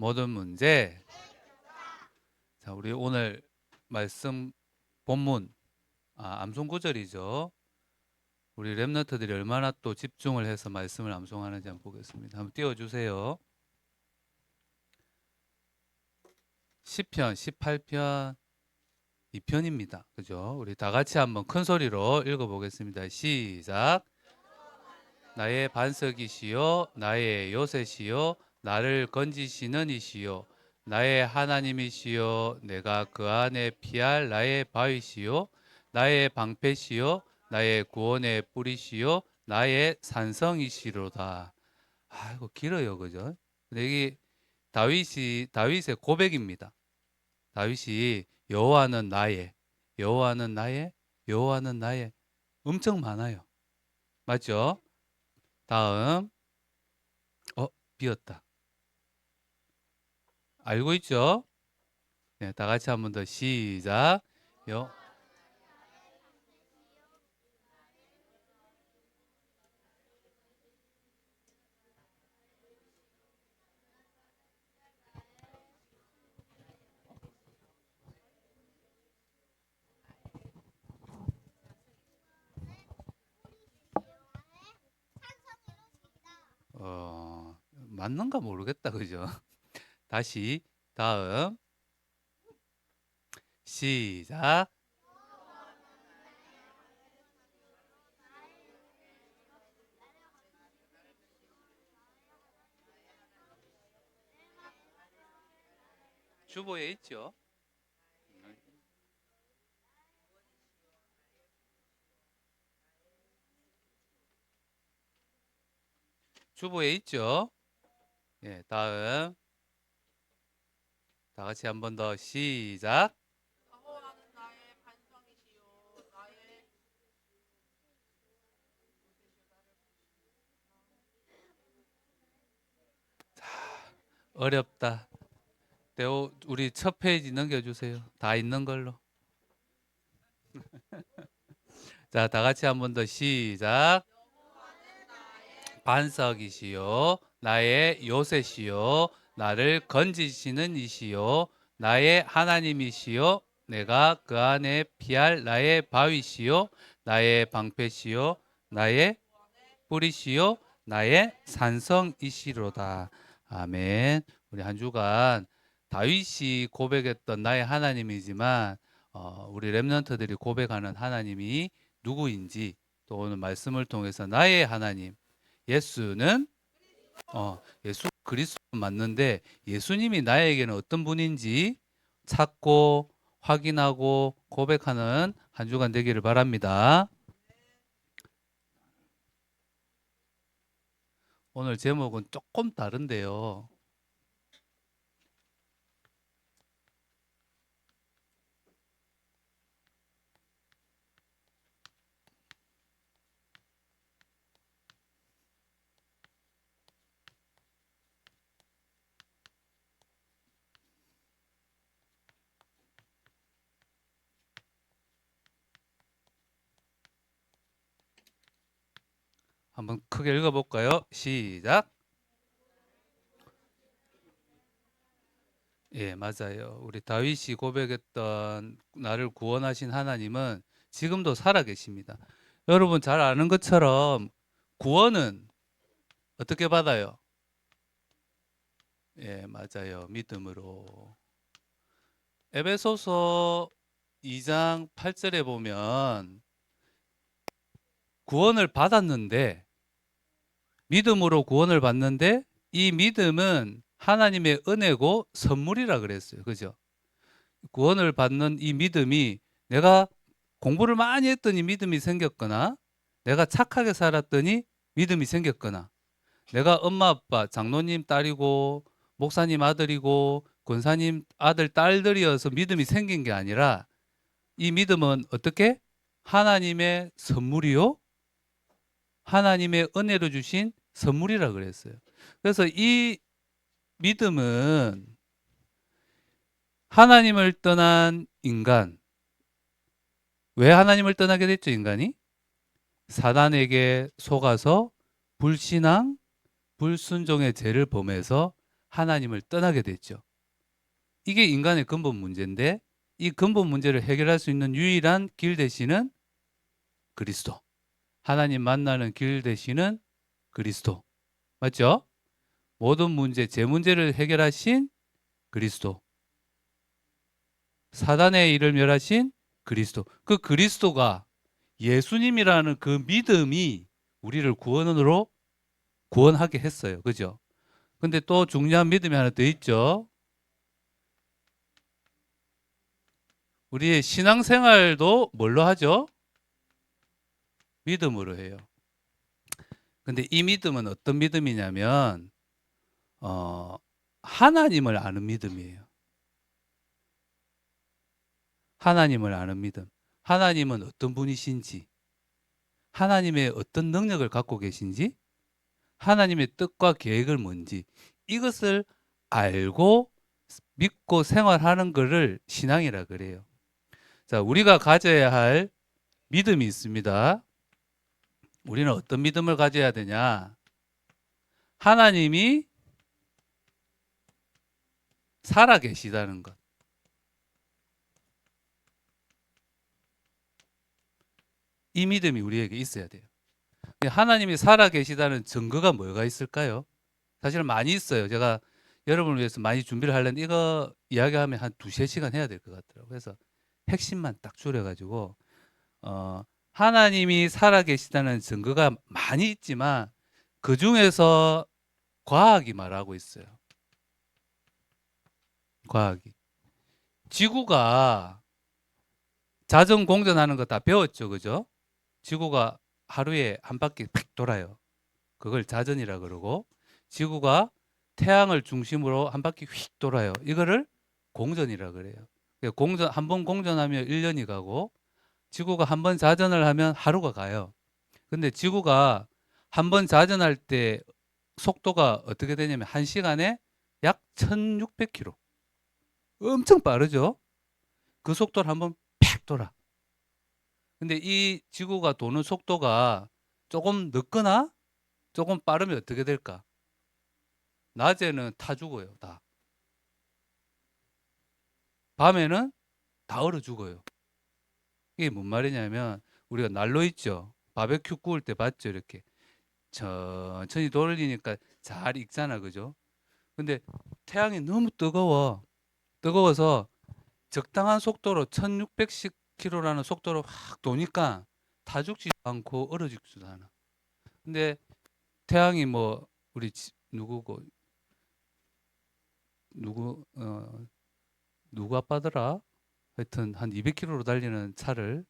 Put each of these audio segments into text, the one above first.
모든 문제. 자, 우리 오늘 말씀 본문 암송 구절이죠. 우리 랩런트들이 얼마나 또 집중을 해서 말씀을 암송하는지 한번 보겠습니다. 한번 띄워주세요. 시편 18편 2편입니다. 그죠? 우리 다 같이 한번 큰 소리로 읽어보겠습니다. 시작. 나의 반석이시요 나의 요새시요 나를 건지시는 이시요 나의 하나님이시요 내가 그 안에 피할 나의 바위시요 나의 방패시요 나의 구원의 뿌리시요 나의 산성이시로다. 이거 길어요, 그죠? 근데 이게 다윗의 고백입니다. 다윗이 여호와는 나의, 여호와는 나의, 여호와는 나의 엄청 많아요. 맞죠? 다음 비었다. 알고 있죠? 네, 다 같이 한 번 더 시작. 여, 맞는가 모르겠다, 그죠? 다시 다음 시작. 주보에 있죠? 주보에 있죠? 예, 다음 다 같이 한 번 더 시작. 여호와는 나의 반성이시요 나의 어렵다. 대호 우리 첫 페이지 넘겨주세요. 다 있는 걸로. 자, 다 같이 한 번 더 시작. 반석이시요 나의 요새시요 나를 건지시는 이시요 나의 하나님이시요 내가 그 안에 피할 나의 바위시요 나의 방패시요 나의 뿌리시요 나의 산성이시로다. 아멘. 우리 한 주간 다윗이 고백했던 나의 하나님이지만 우리 렘넌트들이 고백하는 하나님이 누구인지 또 오늘 말씀을 통해서 나의 하나님 예수는 예수 그리스도 맞는데 예수님이 나에게는 어떤 분인지 찾고 확인하고 고백하는 한 주간 되기를 바랍니다. 오늘 제목은 조금 다른데요. 한번 크게 읽어볼까요? 시작. 예, 맞아요. 우리 다윗이 고백했던 나를 구원하신 하나님은 지금도 살아계십니다. 여러분 잘 아는 것처럼 구원은 어떻게 받아요? 예, 맞아요. 믿음으로. 에베소서 2장 8절에 보면 구원을 받았는데 믿음으로 구원을 받는데 이 믿음은 하나님의 은혜고 선물이라 그랬어요. 그죠? 구원을 받는 이 믿음이 내가 공부를 많이 했더니 믿음이 생겼거나 내가 착하게 살았더니 믿음이 생겼거나 내가 엄마 아빠 장로님 딸이고 목사님 아들이고 권사님 아들 딸들이어서 믿음이 생긴 게 아니라 이 믿음은 어떻게? 하나님의 선물이요? 하나님의 은혜로 주신 선물이라 그랬어요. 그래서 이 믿음은 하나님을 떠난 인간, 왜 하나님을 떠나게 됐죠, 인간이? 사단에게 속아서 불신앙, 불순종의 죄를 범해서 하나님을 떠나게 됐죠. 이게 인간의 근본 문제인데 이 근본 문제를 해결할 수 있는 유일한 길 대신은 그리스도. 하나님 만나는 길 대신은 그리스도. 맞죠? 모든 문제, 제 문제를 해결하신 그리스도. 사단의 일을 멸하신 그리스도. 그 그리스도가 예수님이라는 그 믿음이 우리를 구원으로 구원하게 했어요. 그죠? 근데 또 중요한 믿음이 하나 더 있죠. 우리의 신앙생활도 뭘로 하죠? 믿음으로 해요. 근데 이 믿음은 어떤 믿음이냐면 하나님을 아는 믿음이에요. 하나님을 아는 믿음. 하나님은 어떤 분이신지, 하나님의 어떤 능력을 갖고 계신지, 하나님의 뜻과 계획을 뭔지 이것을 알고 믿고 생활하는 것을 신앙이라 그래요. 자, 우리가 가져야 할 믿음이 있습니다. 우리는 어떤 믿음을 가져야 되냐? 하나님이 살아 계시다는 것. 이 믿음이 우리에게 있어야 돼요. 하나님이 살아 계시다는 증거가 뭐가 있을까요? 사실 많이 있어요. 제가 여러분을 위해서 많이 준비를 하려는데 이거 이야기하면 한 두세 시간 해야 될 것 같더라고요. 그래서 핵심만 딱 줄여가지고 하나님이 살아 계시다는 증거가 많이 있지만 그 중에서 과학이 말하고 있어요. 과학이. 지구가 자전 공전하는 거 다 배웠죠. 그죠? 지구가 하루에 한 바퀴 팍 돌아요. 그걸 자전이라 그러고 지구가 태양을 중심으로 한 바퀴 휙 돌아요. 이거를 공전이라 그래요. 공전 한 번 공전하면 1년이 가고 지구가 한 번 자전을 하면 하루가 가요. 근데 지구가 한 번 자전할 때 속도가 어떻게 되냐면 1시간에 약 1600km. 엄청 빠르죠? 그 속도를 한번 팍 돌아. 근데 이 지구가 도는 속도가 조금 늦거나 조금 빠르면 어떻게 될까? 낮에는 타 죽어요, 다. 밤에는 다 얼어 죽어요. 이게 뭔 말이냐면 우리가 난로 있죠. 바베큐 구울 때 봤죠, 이렇게. 천천히 돌리니까 잘 익잖아, 그죠? 근데 태양이 너무 뜨거워. 뜨거워서 적당한 속도로 1600km라는 속도로 확 도니까 타 죽지도 않고 얼어 죽지도 않아. 근데 태양이 뭐 우리 누구고 누구 누구 아빠더라? 하여튼 한 200km로 달리는 차를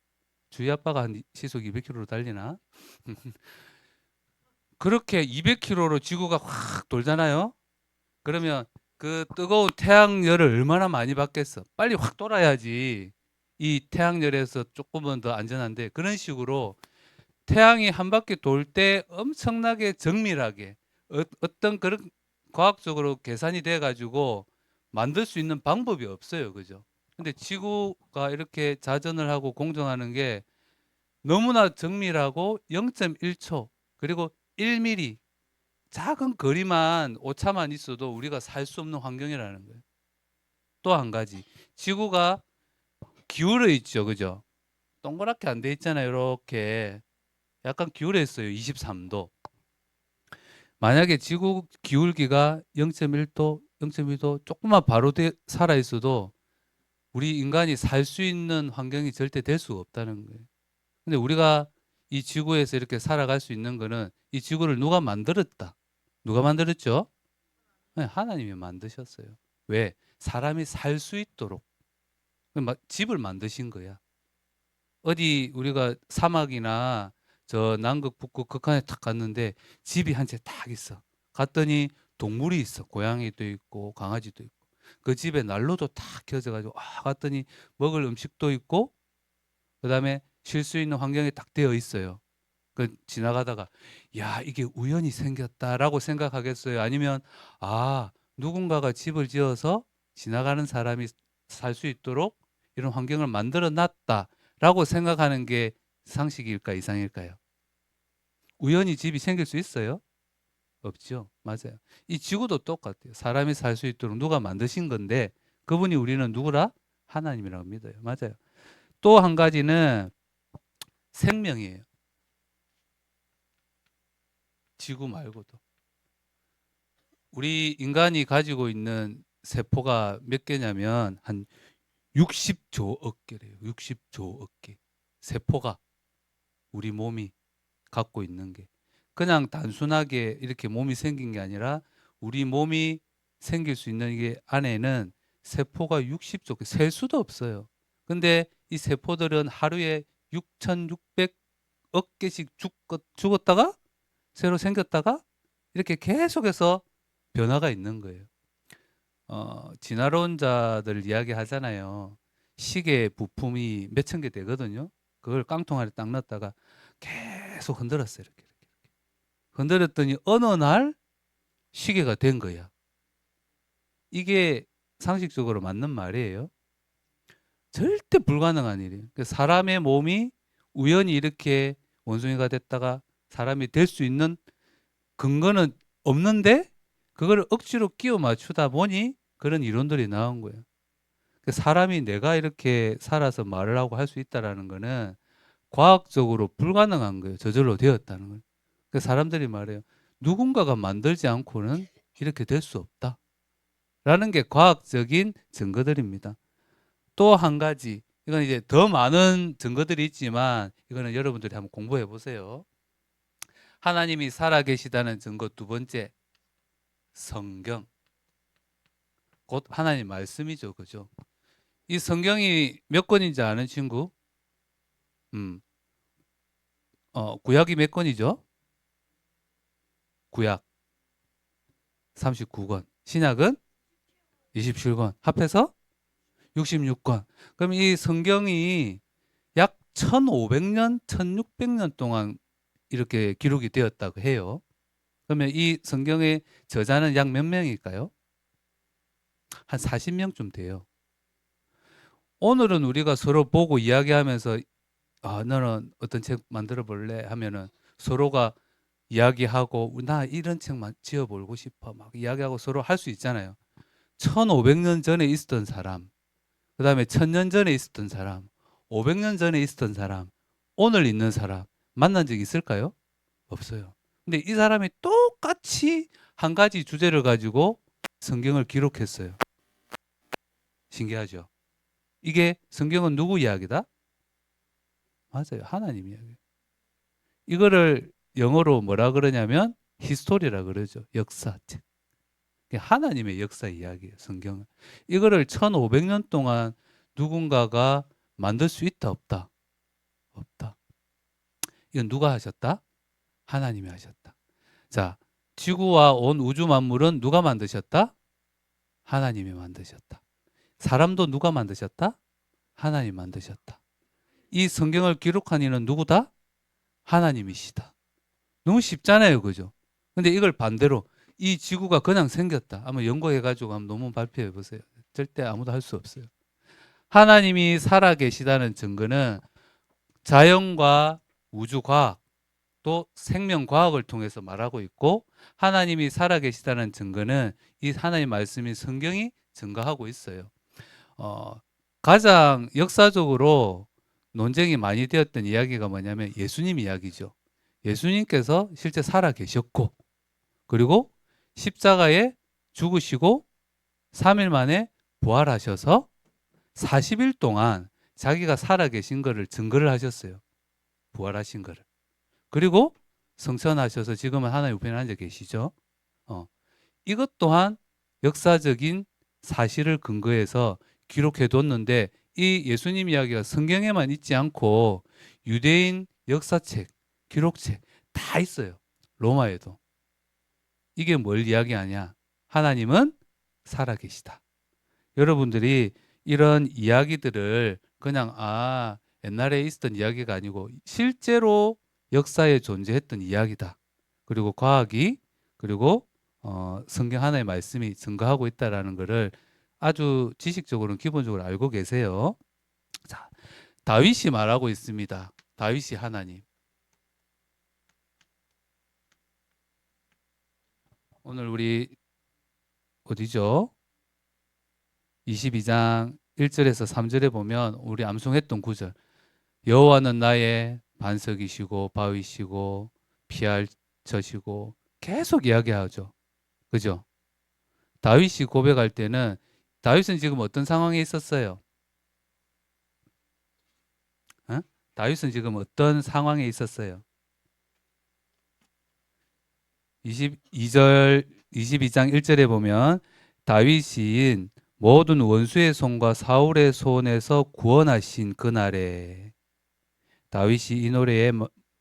주희 아빠가 한 시속 200km로 달리나? 그렇게 200km로 지구가 확 돌잖아요. 그러면 그 뜨거운 태양열을 얼마나 많이 받겠어? 빨리 확 돌아야지 이 태양열에서 조금은 더 안전한데 그런 식으로 태양이 한 바퀴 돌 때 엄청나게 정밀하게 어떤 그런 과학적으로 계산이 돼 가지고 만들 수 있는 방법이 없어요. 그죠? 근데 지구가 이렇게 자전을 하고 공정하는 게 너무나 정밀하고 0.1초 그리고 1mm 작은 거리만 오차만 있어도 우리가 살 수 없는 환경이라는 거예요. 또 한 가지. 지구가 기울어 있죠. 그죠? 동그랗게 안 돼 있잖아요. 이렇게. 약간 기울어 있어요. 23도. 만약에 지구 기울기가 0.1도, 0.2도 조금만 바로 살아 있어도 우리 인간이 살 수 있는 환경이 절대 될 수가 없다는 거예요. 근데 우리가 이 지구에서 이렇게 살아갈 수 있는 거는 이 지구를 누가 만들었다. 누가 만들었죠? 네, 하나님이 만드셨어요. 왜? 사람이 살 수 있도록 집을 만드신 거야. 어디 우리가 사막이나 저 남극, 북극, 극한에 딱 갔는데 집이 한 채 딱 있어. 갔더니 동물이 있어. 고양이도 있고 강아지도 있고. 그 집에 난로도 딱 켜져가지고 갔더니 먹을 음식도 있고 그다음에 쉴 수 있는 환경이 딱 되어 있어요. 그 지나가다가 야 이게 우연히 생겼다라고 생각하겠어요? 아니면 누군가가 집을 지어서 지나가는 사람이 살 수 있도록 이런 환경을 만들어 놨다라고 생각하는 게 상식일까 이상일까요? 우연히 집이 생길 수 있어요? 없죠. 맞아요. 이 지구도 똑같아요. 사람이 살 수 있도록 누가 만드신 건데 그분이 우리는 누구라? 하나님이라고 믿어요. 맞아요. 또 한 가지는 생명이에요. 지구 말고도. 우리 인간이 가지고 있는 세포가 몇 개냐면 한 60조 개래요. 60조 개. 세포가 우리 몸이 갖고 있는 게. 그냥 단순하게 이렇게 몸이 생긴 게 아니라 우리 몸이 생길 수 있는 게 안에는 세포가 60조 개, 셀 수도 없어요. 근데 이 세포들은 하루에 6,600억 개씩 죽었다가 새로 생겼다가 이렇게 계속해서 변화가 있는 거예요. 진화론자들 이야기 하잖아요. 시계 부품이 몇천 개 되거든요. 그걸 깡통 안에 딱 넣었다가 계속 흔들었어요. 이렇게. 흔들었더니 어느 날 시계가 된 거야. 이게 상식적으로 맞는 말이에요. 절대 불가능한 일이에요. 사람의 몸이 우연히 이렇게 원숭이가 됐다가 사람이 될 수 있는 근거는 없는데 그걸 억지로 끼워 맞추다 보니 그런 이론들이 나온 거예요. 사람이 내가 이렇게 살아서 말을 하고 할 수 있다라는 거는 과학적으로 불가능한 거예요. 저절로 되었다는 거예요. 사람들이 말해요. 누군가가 만들지 않고는 이렇게 될 수 없다. 라는 게 과학적인 증거들입니다. 또 한 가지, 이건 이제 더 많은 증거들이 있지만 이거는 여러분들이 한번 공부해 보세요. 하나님이 살아계시다는 증거 두 번째, 성경. 곧 하나님 말씀이죠. 그죠? 이 성경이 몇 권인지 아는 친구? 음, 구약이 몇 권이죠? 구약 39권. 신약은 27권. 합해서 66권. 그럼 이 성경이 약 1500년, 1600년 동안 이렇게 기록이 되었다고 해요. 그러면 이 성경의 저자는 약 몇 명일까요? 한 40명쯤 돼요. 오늘은 우리가 서로 보고 이야기하면서 너는 어떤 책 만들어 볼래? 하면은 서로가 이야기하고 나 이런 책만 지어보고 싶어 막 이야기하고 서로 할 수 있잖아요. 1500년 전에 있었던 사람, 그 다음에 1000년 전에 있었던 사람, 500년 전에 있었던 사람, 오늘 있는 사람 만난 적 있을까요? 없어요. 근데 이 사람이 똑같이 한 가지 주제를 가지고 성경을 기록했어요. 신기하죠? 이게 성경은 누구 이야기다? 맞아요. 하나님 이야기. 이거를 영어로 뭐라 그러냐면 히스토리라 그러죠. 역사책. 하나님의 역사 이야기예요. 성경은. 이거를 1500년 동안 누군가가 만들 수 있다 없다? 없다. 이건 누가 하셨다? 하나님이 하셨다. 자, 지구와 온 우주 만물은 누가 만드셨다? 하나님이 만드셨다. 사람도 누가 만드셨다? 하나님 만드셨다. 이 성경을 기록한 이는 누구다? 하나님이시다. 너무 쉽잖아요. 그죠? 근데 이걸 반대로 이 지구가 그냥 생겼다. 한번 연구해가지고 한번 논문 발표해 보세요. 절대 아무도 할 수 없어요. 하나님이 살아계시다는 증거는 자연과 우주과학 또 생명과학을 통해서 말하고 있고 하나님이 살아계시다는 증거는 이 하나님 말씀인 성경이 증거하고 있어요. 어, 가장 역사적으로 논쟁이 많이 되었던 이야기가 뭐냐면 예수님 이야기죠. 예수님께서 실제 살아계셨고 그리고 십자가에 죽으시고 3일 만에 부활하셔서 40일 동안 자기가 살아계신 것을 증거를 하셨어요. 부활하신 것을. 그리고 성천하셔서 지금은 하나님 우편에 앉아 계시죠. 이것 또한 역사적인 사실을 근거해서 기록해 뒀는데 이 예수님 이야기가 성경에만 있지 않고 유대인 역사책, 기록책 다 있어요. 로마에도. 이게 뭘 이야기하냐? 하나님은 살아계시다. 여러분들이 이런 이야기들을 그냥 옛날에 있었던 이야기가 아니고 실제로 역사에 존재했던 이야기다. 그리고 과학이 그리고 성경 하나의 말씀이 증거하고 있다라는 것을 아주 지식적으로는 기본적으로 알고 계세요. 자, 다윗이 말하고 있습니다. 다윗이 하나님. 오늘 우리 어디죠? 22장 1절에서 3절에 보면 우리 암송했던 구절. 여호와는 나의 반석이시고 바위시고 피할 처시고 계속 이야기하죠. 그죠? 다윗이 고백할 때는 다윗은 지금 어떤 상황에 있었어요? 어? 다윗은 지금 어떤 상황에 있었어요? 22장 1절에 보면 다윗이 모든 원수의 손과 사울의 손에서 구원하신 그날에 다윗이 이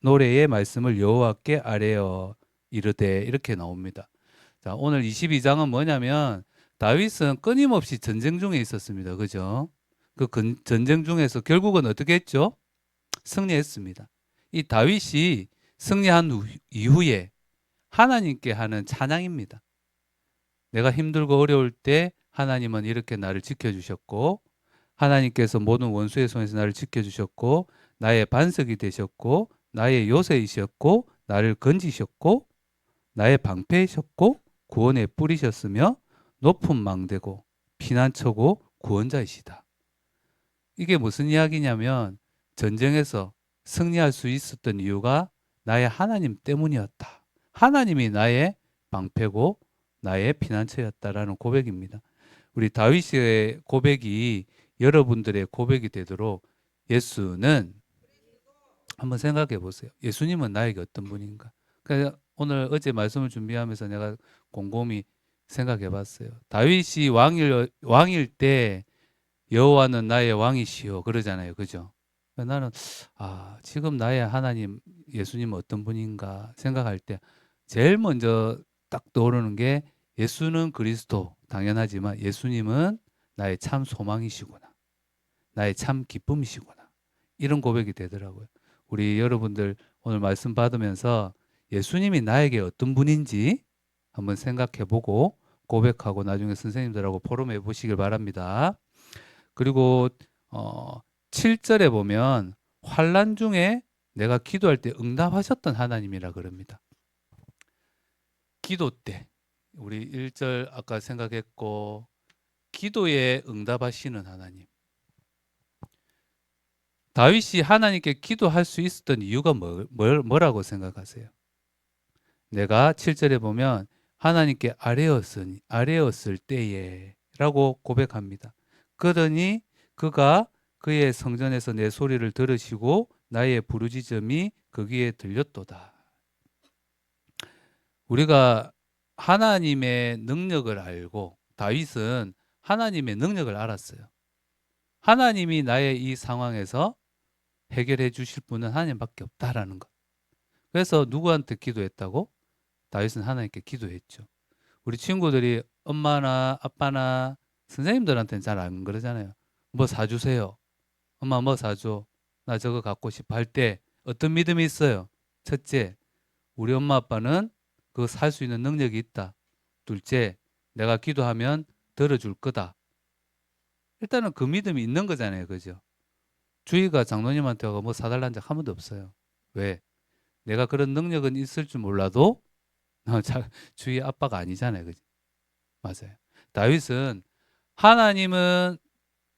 노래의 말씀을 여호와께 아뢰어 이르되 이렇게 나옵니다. 자, 오늘 22장은 뭐냐면 다윗은 끊임없이 전쟁 중에 있었습니다. 그죠? 전쟁 중에서 결국은 어떻게 했죠? 승리했습니다. 이 다윗이 승리한 이후에 하나님께 하는 찬양입니다. 내가 힘들고 어려울 때 하나님은 이렇게 나를 지켜주셨고 하나님께서 모든 원수의 손에서 나를 지켜주셨고 나의 반석이 되셨고 나의 요새이셨고 나를 건지셨고 나의 방패이셨고 구원의 뿌리셨으며 높은 망대고 피난처고 구원자이시다. 이게 무슨 이야기냐면 전쟁에서 승리할 수 있었던 이유가 나의 하나님 때문이었다. 하나님이 나의 방패고 나의 피난처였다라는 고백입니다. 우리 다윗의 고백이 여러분들의 고백이 되도록 예수는 한번 생각해 보세요. 예수님은 나에게 어떤 분인가? 그러니까 오늘 어제 말씀을 준비하면서 내가 곰곰이 생각해 봤어요. 다윗이 왕일 때 여호와는 나의 왕이시오 그러잖아요. 그죠? 나는 지금 나의 하나님 예수님은 어떤 분인가 생각할 때 제일 먼저 딱 떠오르는 게 예수는 그리스도 당연하지만 예수님은 나의 참 소망이시구나. 나의 참 기쁨이시구나. 이런 고백이 되더라고요. 우리 여러분들 오늘 말씀 받으면서 예수님이 나에게 어떤 분인지 한번 생각해 보고 고백하고 나중에 선생님들하고 포럼해 보시길 바랍니다. 그리고 7절에 보면 환난 중에 내가 기도할 때 응답하셨던 하나님이라 그럽니다. 기도 때 우리 1절 아까 생각했고 기도에 응답하시는 하나님. 다윗이 하나님께 기도할 수 있었던 이유가 뭐라고 생각하세요? 내가 7절에 보면 하나님께 아뢰었을 때에 라고 고백합니다. 그러니 그가 그의 성전에서 내 소리를 들으시고 나의 부르짖음이 그 귀에 들렸도다. 우리가 하나님의 능력을 알고 다윗은 하나님의 능력을 알았어요. 하나님이 나의 이 상황에서 해결해 주실 분은 하나님밖에 없다라는 것. 그래서 누구한테 기도했다고? 다윗은 하나님께 기도했죠. 우리 친구들이 엄마나 아빠나 선생님들한테는 잘 안 그러잖아요. 뭐 사주세요. 엄마 뭐 사줘. 나 저거 갖고 싶어 할 때 어떤 믿음이 있어요? 첫째, 우리 엄마 아빠는 그거 살 수 있는 능력이 있다. 둘째, 내가 기도하면 들어줄 거다. 일단은 그 믿음이 있는 거잖아요. 그죠? 주희가 장로님한테 뭐 사달라는 적 한 번도 없어요. 왜? 내가 그런 능력은 있을 줄 몰라도 주희 아빠가 아니잖아요. 그죠? 맞아요. 다윗은 하나님은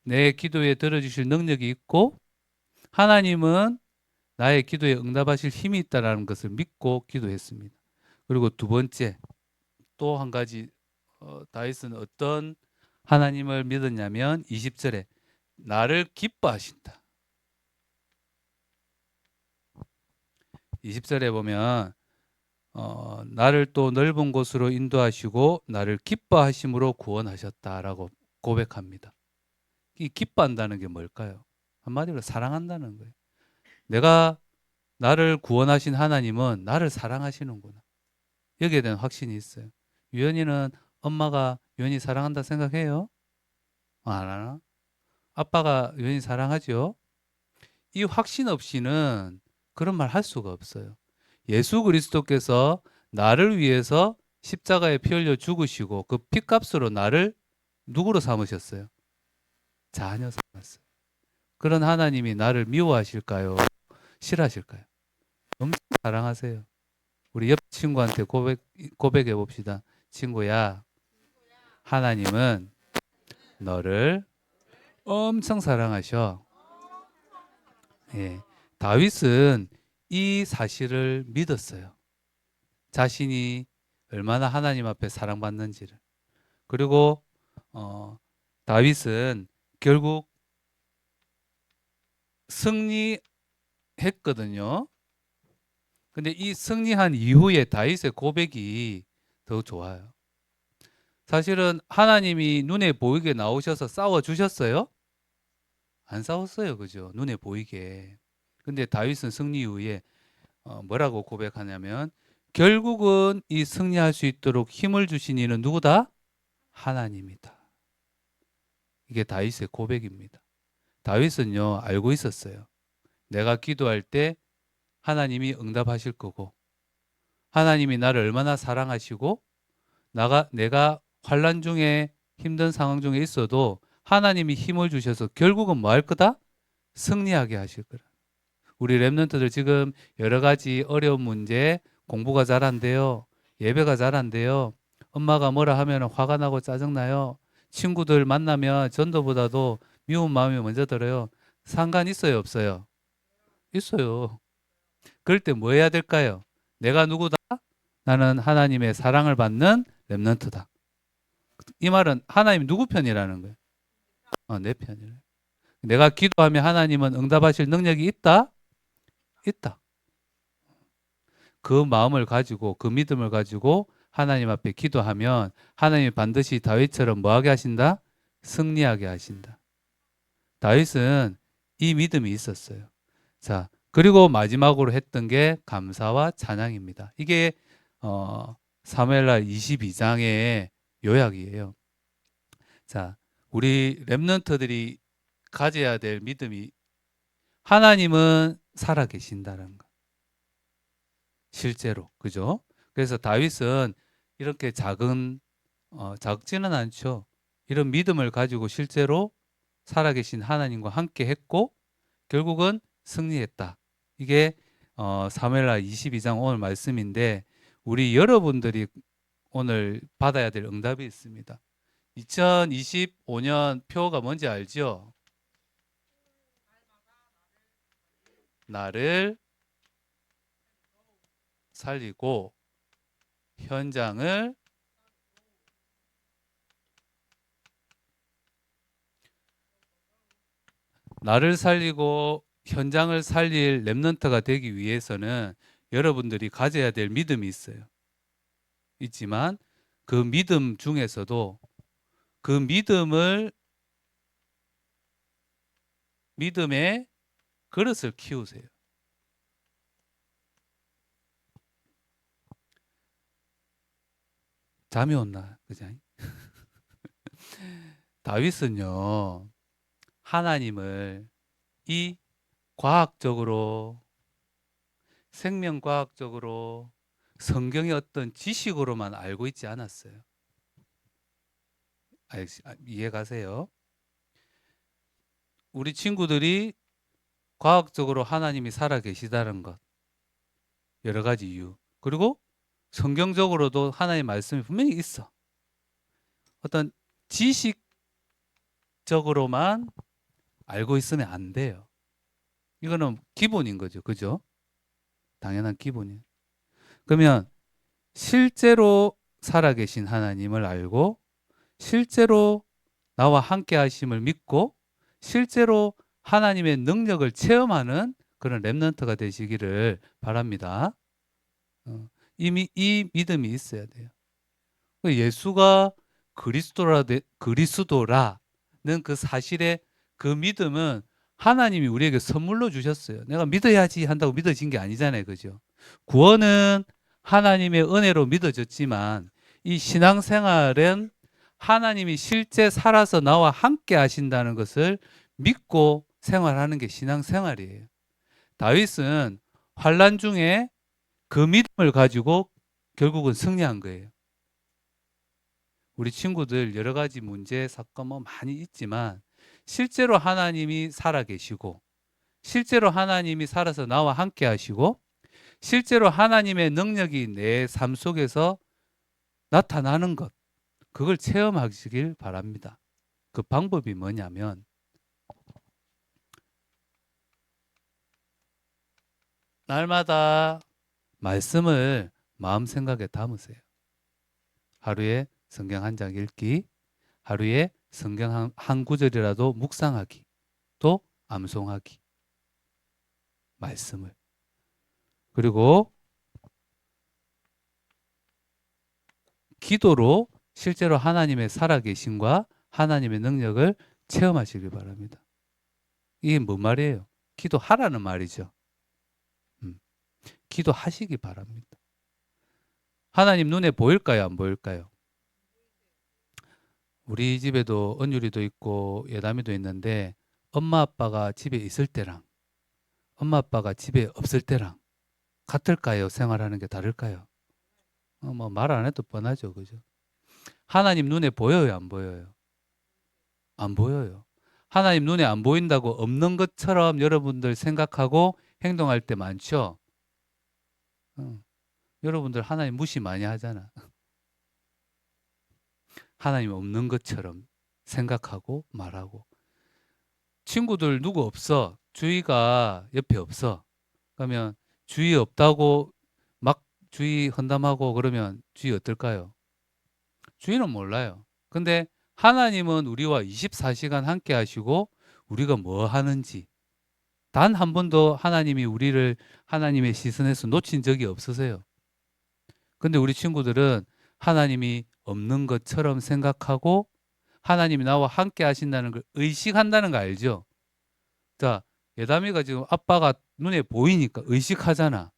내 기도에 들어주실 능력이 있고 하나님은 나의 기도에 응답하실 힘이 있다라는 것을 믿고 기도했습니다. 그리고 두 번째 또 한 가지 다윗은 어떤 하나님을 믿었냐면 20절에 나를 기뻐하신다. 20절에 보면 나를 또 넓은 곳으로 인도하시고 나를 기뻐하심으로 구원하셨다라고 고백합니다. 이 기뻐한다는 게 뭘까요? 한마디로 사랑한다는 거예요. 내가 나를 구원하신 하나님은 나를 사랑하시는구나. 여기에 대한 확신이 있어요. 유연이는 엄마가 유연이 사랑한다 생각해요? 안 하나? 아빠가 유연이 사랑하죠? 이 확신 없이는 그런 말 할 수가 없어요. 예수 그리스도께서 나를 위해서 십자가에 피 흘려 죽으시고 그 피값으로 나를 누구로 삼으셨어요? 자녀 삼았어요. 그런 하나님이 나를 미워하실까요? 싫어하실까요? 엄청 사랑하세요. 우리 옆 친구한테 고백해 봅시다. 친구야, 하나님은 너를 엄청 사랑하셔. 예. 다윗은 이 사실을 믿었어요. 자신이 얼마나 하나님 앞에 사랑받는지를. 그리고 다윗은 결국 승리했거든요. 근데 이 승리한 이후에 다윗의 고백이 더 좋아요. 사실은 하나님이 눈에 보이게 나오셔서 싸워 주셨어요? 안 싸웠어요. 그죠? 눈에 보이게. 근데 다윗은 승리 이후에 뭐라고 고백하냐면 결국은 이 승리할 수 있도록 힘을 주신 이는 누구다? 하나님이다. 이게 다윗의 고백입니다. 다윗은요, 알고 있었어요. 내가 기도할 때 하나님이 응답하실 거고, 하나님이 나를 얼마나 사랑하시고, 내가 환난 중에 힘든 상황 중에 있어도 하나님이 힘을 주셔서 결국은 뭐 할 거다? 승리하게 하실 거라. 우리 랩런트들 지금 여러 가지 어려운 문제, 공부가 잘 안 돼요. 예배가 잘 안 돼요. 엄마가 뭐라 하면 화가 나고 짜증나요. 친구들 만나면 전도보다도 미운 마음이 먼저 들어요. 상관 있어요, 없어요? 있어요. 그럴 때 뭐 해야 될까요? 내가 누구다? 나는 하나님의 사랑을 받는 랩런트다. 이 말은 하나님 누구 편이라는 거예요? 내 편이래. 내가 기도하면 하나님은 응답하실 능력이 있다? 있다. 그 마음을 가지고 그 믿음을 가지고 하나님 앞에 기도하면 하나님이 반드시 다윗처럼 뭐하게 하신다? 승리하게 하신다. 다윗은 이 믿음이 있었어요. 자, 그리고 마지막으로 했던 게 감사와 찬양입니다. 이게 사무엘하 22장의 요약이에요. 자, 우리 랩런트들이 가져야 될 믿음이 하나님은 살아 계신다는 거. 실제로. 그죠? 그래서 다윗은 이렇게 작지는 않죠. 이런 믿음을 가지고 실제로 살아계신 하나님과 함께 했고 결국은 승리했다. 이게 사무엘하 22장 오늘 말씀인데 우리 여러분들이 오늘 받아야 될 응답이 있습니다. 2025년 표가 뭔지 알죠? 나를 살리고 현장을 나를 살리고 현장을 살릴 랩런트가 되기 위해서는 여러분들이 가져야 될 믿음이 있어요. 있지만 그 믿음 중에서도 그 믿음의 그릇을 키우세요. 잠이 온나? 그죠? 다윗은요, 하나님을 이 과학적으로, 생명과학적으로, 성경의 어떤 지식으로만 알고 있지 않았어요. 이해가세요? 우리 친구들이 과학적으로 하나님이 살아 계시다는 것, 여러 가지 이유. 그리고 성경적으로도 하나님의 말씀이 분명히 있어. 어떤 지식적으로만 알고 있으면 안 돼요. 이거는 기본인 거죠. 그죠? 당연한 기본이에요. 그러면 실제로 살아계신 하나님을 알고 실제로 나와 함께 하심을 믿고 실제로 하나님의 능력을 체험하는 그런 랩런트가 되시기를 바랍니다. 이 믿음이 있어야 돼요. 예수가 그리스도라는 그 사실의 그 믿음은 하나님이 우리에게 선물로 주셨어요. 내가 믿어야지 한다고 믿어진 게 아니잖아요. 그죠? 구원은 하나님의 은혜로 믿어졌지만 이 신앙생활은 하나님이 실제 살아서 나와 함께 하신다는 것을 믿고 생활하는 게 신앙생활이에요. 다윗은 환난 중에 그 믿음을 가지고 결국은 승리한 거예요. 우리 친구들 여러 가지 문제, 사건 뭐 많이 있지만 실제로 하나님이 살아 계시고 실제로 하나님이 살아서 나와 함께 하시고 실제로 하나님의 능력이 내 삶 속에서 나타나는 것, 그걸 체험하시길 바랍니다. 그 방법이 뭐냐면 날마다 말씀을 마음 생각에 담으세요. 하루에 성경 한 장 읽기, 하루에 성경 한 구절이라도 묵상하기, 또 암송하기, 말씀을. 그리고 기도로 실제로 하나님의 살아계심과 하나님의 능력을 체험하시길 바랍니다. 이게 뭔 말이에요? 기도하라는 말이죠. 기도하시기 바랍니다. 하나님 눈에 보일까요? 안 보일까요? 우리 집에도 은율이도 있고 예담이도 있는데 엄마 아빠가 집에 있을 때랑 엄마 아빠가 집에 없을 때랑 같을까요? 생활하는 게 다를까요? 뭐 말 안 해도 뻔하죠. 그죠? 하나님 눈에 보여요? 안 보여요? 안 보여요. 하나님 눈에 안 보인다고 없는 것처럼 여러분들 생각하고 행동할 때 많죠? 여러분들 하나님 무시 많이 하잖아. 하나님 없는 것처럼 생각하고 말하고. 친구들 누구 없어? 주위가 옆에 없어. 그러면 주위 없다고 막 주위 헌담하고 그러면 주위 어떨까요? 주위는 몰라요. 근데 하나님은 우리와 24시간 함께 하시고 우리가 뭐 하는지 단 한 번도 하나님이 우리를 하나님의 시선에서 놓친 적이 없으세요. 근데 우리 친구들은 하나님이 없는 것처럼 생각하고 하나님이 나와 함께 하신다는 걸 의식한다는 거 알죠? 자, 예담이가 지금 아빠가 눈에 보이니까 의식하잖아.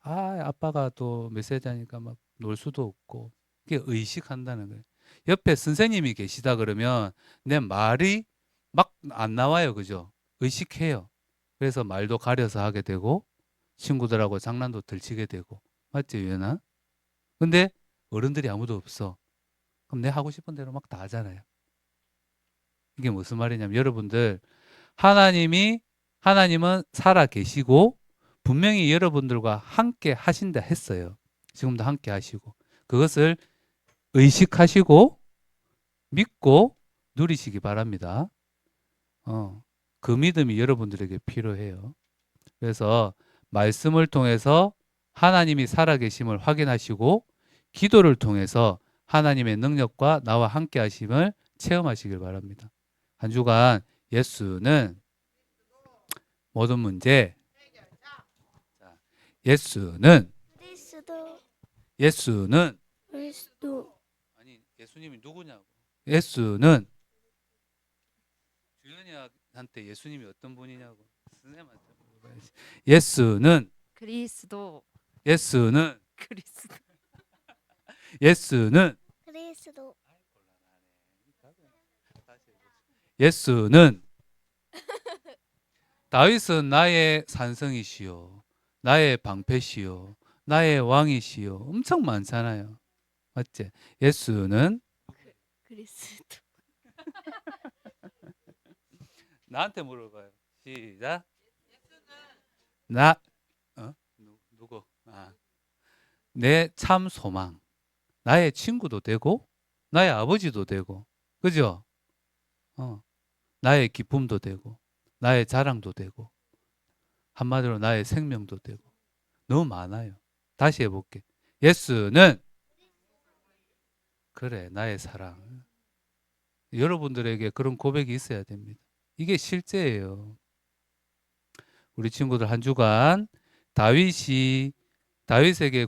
아, 아빠가 또 메시지 하니까 막 놀 수도 없고. 그게 의식한다는 거예요. 옆에 선생님이 계시다 그러면 내 말이 막 안 나와요. 그죠? 의식해요. 그래서 말도 가려서 하게 되고 친구들하고 장난도 들치게 되고. 맞지, 유연아? 근데 어른들이 아무도 없어. 그럼 내 하고 싶은 대로 막 다 하잖아요. 이게 무슨 말이냐면 여러분들 하나님은 살아 계시고 분명히 여러분들과 함께 하신다 했어요. 지금도 함께 하시고 그것을 의식하시고 믿고 누리시기 바랍니다. 그 믿음이 여러분들에게 필요해요. 그래서 말씀을 통해서 하나님이 살아계심을 확인하시고 기도를 통해서 하나님의 능력과 나와 함께 하심을 체험하시길 바랍니다. 한 주간 예수는 모든 문제, 예수는 그리스도 예수는 그리스도 아니 예수님이 누구냐고. 예수는 주연이한테 예수님이 어떤 분이냐고. 선생님한테 물어봐야지. 예수는 그리스도 예수는 그리스도 예수는 그리스도 예수는 다윗은 나의 산성이시요 나의 방패시요 나의 왕이시요 엄청 많잖아요. 맞지? 예수는 그리스도 나한테 물어봐요. 시작. 나 누구? 내 참 소망. 나의 친구도 되고 나의 아버지도 되고 그죠? 나의 기쁨도 되고 나의 자랑도 되고 한마디로 나의 생명도 되고 너무 많아요. 다시 해볼게. 예수는 그래 나의 사랑. 여러분들에게 그런 고백이 있어야 됩니다. 이게 실제예요. 우리 친구들 한 주간 다윗에게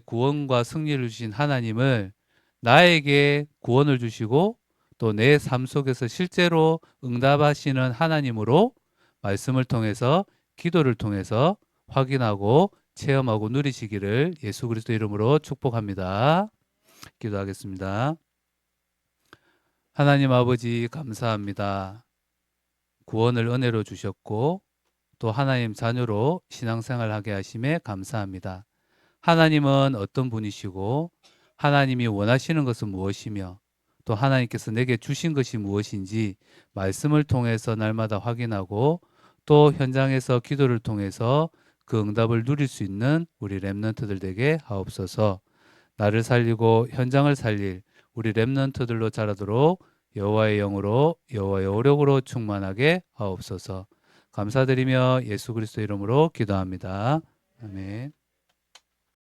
구원과 승리를 주신 하나님을 나에게 구원을 주시고 또 내 삶 속에서 실제로 응답하시는 하나님으로 말씀을 통해서 기도를 통해서 확인하고 체험하고 누리시기를 예수 그리스도 이름으로 축복합니다. 기도하겠습니다. 하나님 아버지 감사합니다. 구원을 은혜로 주셨고 또 하나님 자녀로 신앙생활하게 하심에 감사합니다. 하나님은 어떤 분이시고 하나님이 원하시는 것은 무엇이며 또 하나님께서 내게 주신 것이 무엇인지 말씀을 통해서 날마다 확인하고 또 현장에서 기도를 통해서 그 응답을 누릴 수 있는 우리 렘넌트들 되게 하옵소서. 나를 살리고 현장을 살릴 우리 렘넌트들로 자라도록 여호와의 영으로 여호와의 오력으로 충만하게 하옵소서. 감사드리며 예수 그리스도 이름으로 기도합니다. 아멘.